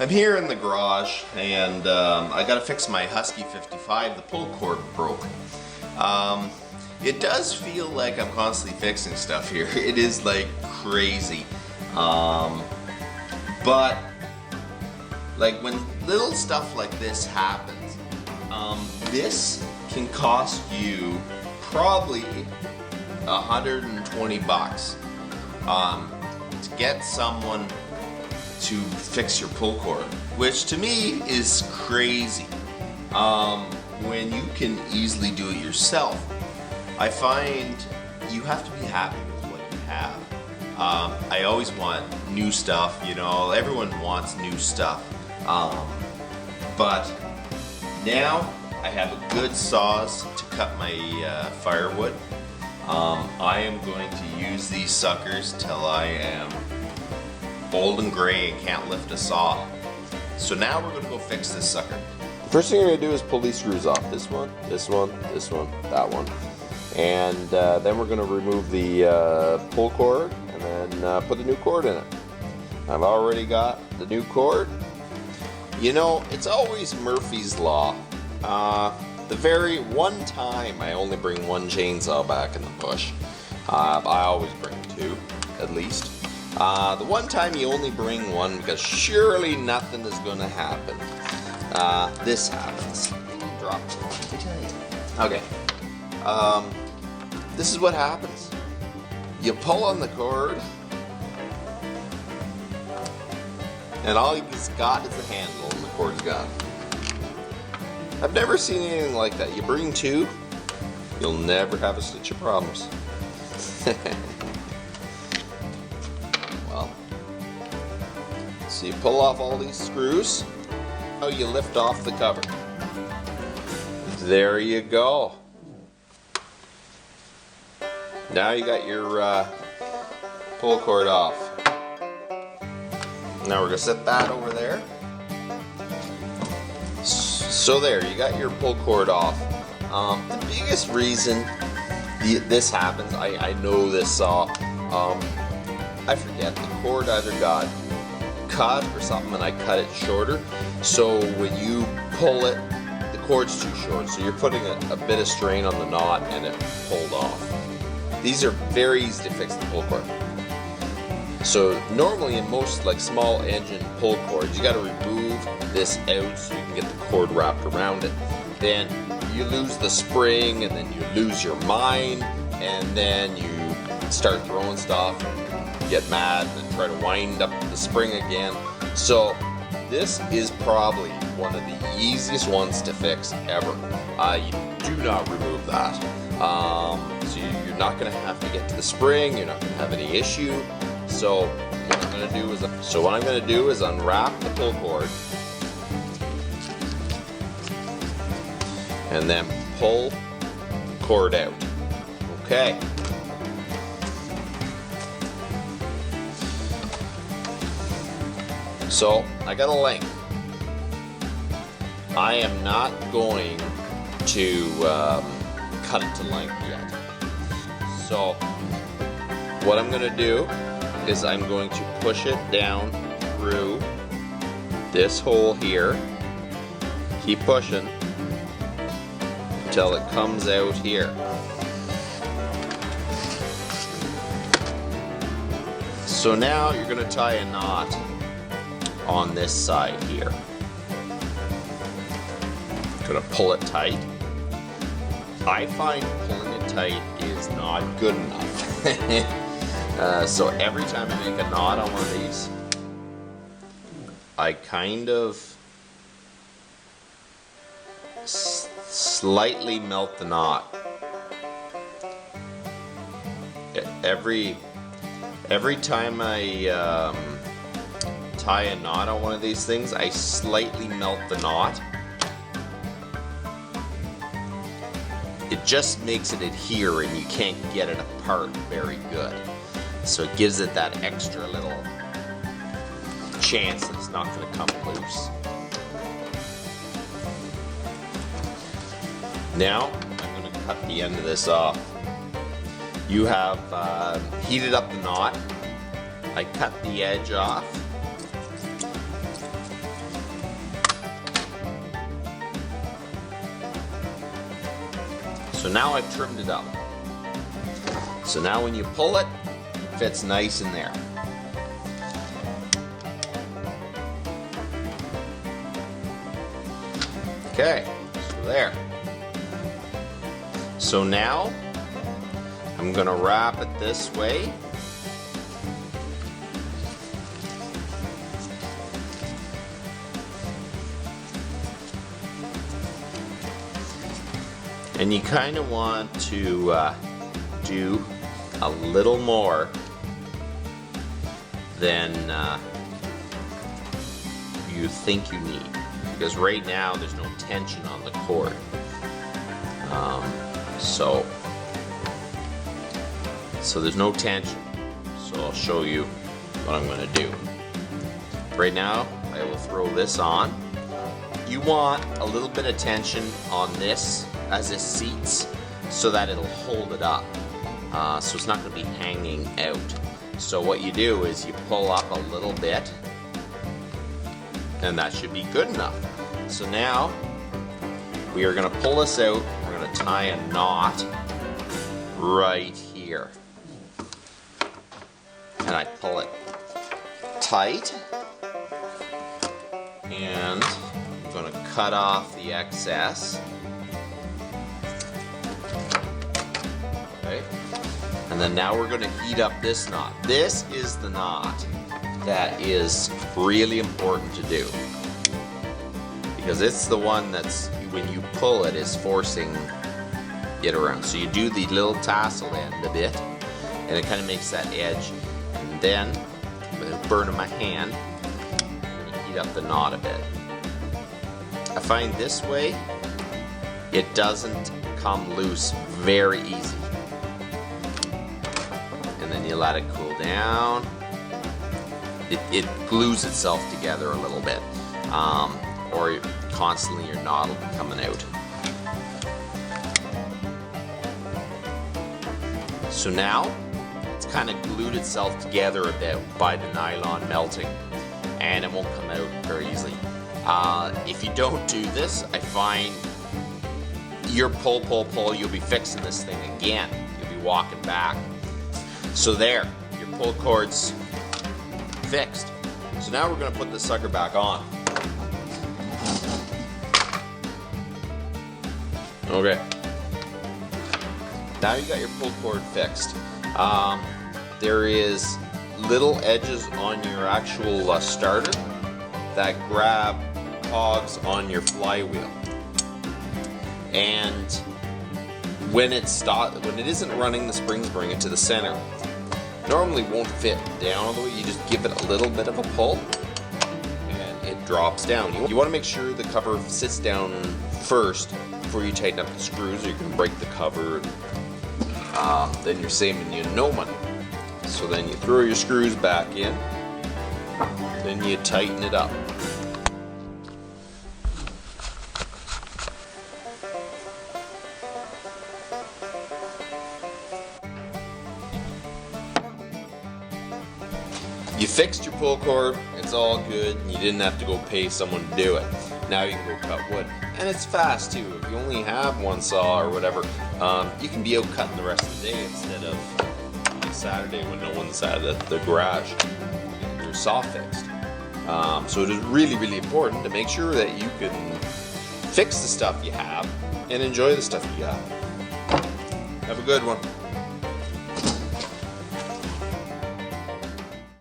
I'm here in the garage, and I gotta fix my Husky 55. The pull cord broke. It does feel like I'm constantly fixing stuff here. It is like crazy. But like when little stuff like this happens, this can cost you probably $120 to get someone to fix your pull cord, which to me is crazy when you can easily do it yourself. I find you have to be happy with what you have. I always want new stuff, you know, everyone wants new stuff. But now I have a good saws to cut my firewood. I am going to use these suckers till I am old and gray and can't lift a saw. So now we're going to go fix this sucker. The first thing I'm going to do is pull these screws off. This one, this one, this one, that one. And then we're going to remove the pull cord and then put the new cord in it. I've already got the new cord. You know, it's always Murphy's Law. The very one time I only bring one chainsaw back in the bush. I always bring two, at least. The one time you only bring one because surely nothing is going to happen. This happens. Drop it. Okay. This is what happens. You pull on the cord, and all you've got is the handle, and the cord's gone. I've never seen anything like that. You bring two, you'll never have a stitch of problems. Well, so you pull off all these screws. Oh, you lift off the cover. There you go. Now you got your pull cord off. Now we're going to set that over there. So there, you got your pull cord off. The biggest reason this happens, I know this saw, I forget, the cord either got cut or something and I cut it shorter. So when you pull it, the cord's too short. So you're putting a bit of strain on the knot and it pulled off. These are very easy to fix, the pull cord. So normally in most like small engine pull cords, you got to remove this out so you can get the cord wrapped around it. Then you lose the spring, and then you lose your mind, and then you start throwing stuff, get mad, and try to wind up the spring again. So this is probably one of the easiest ones to fix ever. You do not remove that. So you're not going to have to get to the spring. You're not going to have any issue. So what I'm going to do is unwrap the pull cord and then pull the cord out. Okay. So I got a length. I am not going to cut it to length yet. So what I'm going to do is I'm going to push it down through this hole here. Keep pushing until it comes out here. So now you're going to tie a knot on this side here. Going to pull it tight. I find pulling it tight is not good enough. So every time I make a knot on one of these, I kind of slightly melt the knot. Every time I tie a knot on one of these things, I slightly melt the knot. It just makes it adhere and you can't get it apart very good. So it gives it that extra little chance that it's not going to come loose. Now I'm going to cut the end of this off. You have heated up the knot. I cut the edge off. So now I've trimmed it up. So now when you pull it, it fits nice in there. Okay, so there. So now I'm gonna wrap it this way. And you kind of want to do a little more than you think you need, because right now there's no tension on the cord. So there's no tension. So I'll show you what I'm going to do. Right now I will throw this on. You want a little bit of tension on this as it seats so that it'll hold it up. So it's not going to be hanging out. So what you do is you pull up a little bit, and that should be good enough. So now we are going to pull this out. We're going to tie a knot right here. And I pull it tight, and I'm going to cut off the excess. Okay. And then now we're going to heat up this knot. This is the knot that is really important to do, because it's the one that's, when you pull it, is forcing it around. So you do the little tassel end a bit, and it kind of makes that edge. And then, with a burn in my hand, I'm going to heat up the knot a bit. I find this way, it doesn't come loose very easy. And then you let it cool down. It glues itself together a little bit, or constantly your knot will be coming out. So now it's kind of glued itself together a bit by the nylon melting, and it won't come out very easily. If you don't do this, I find your pull, you'll be fixing this thing again. You'll be walking back. So there, your pull cord's fixed. So now we're going to put the sucker back on. Okay. Now you got your pull cord fixed. There is little edges on your actual starter that grab cogs on your flywheel. And when it isn't running, the springs bring it to the center. Normally won't fit down all the way. You just give it a little bit of a pull and it drops down. You want to make sure the cover sits down first before you tighten up the screws, or you can break the cover. Then you're saving you no money. So then you throw your screws back in, then you tighten it up. You fixed your pull cord, it's all good, and you didn't have to go pay someone to do it. Now you can go cut wood. And it's fast too. If you only have one saw or whatever, you can be out cutting the rest of the day instead of Saturday when no one's at the garage and your saw fixed. So it is really, really important to make sure that you can fix the stuff you have and enjoy the stuff you have. Have a good one.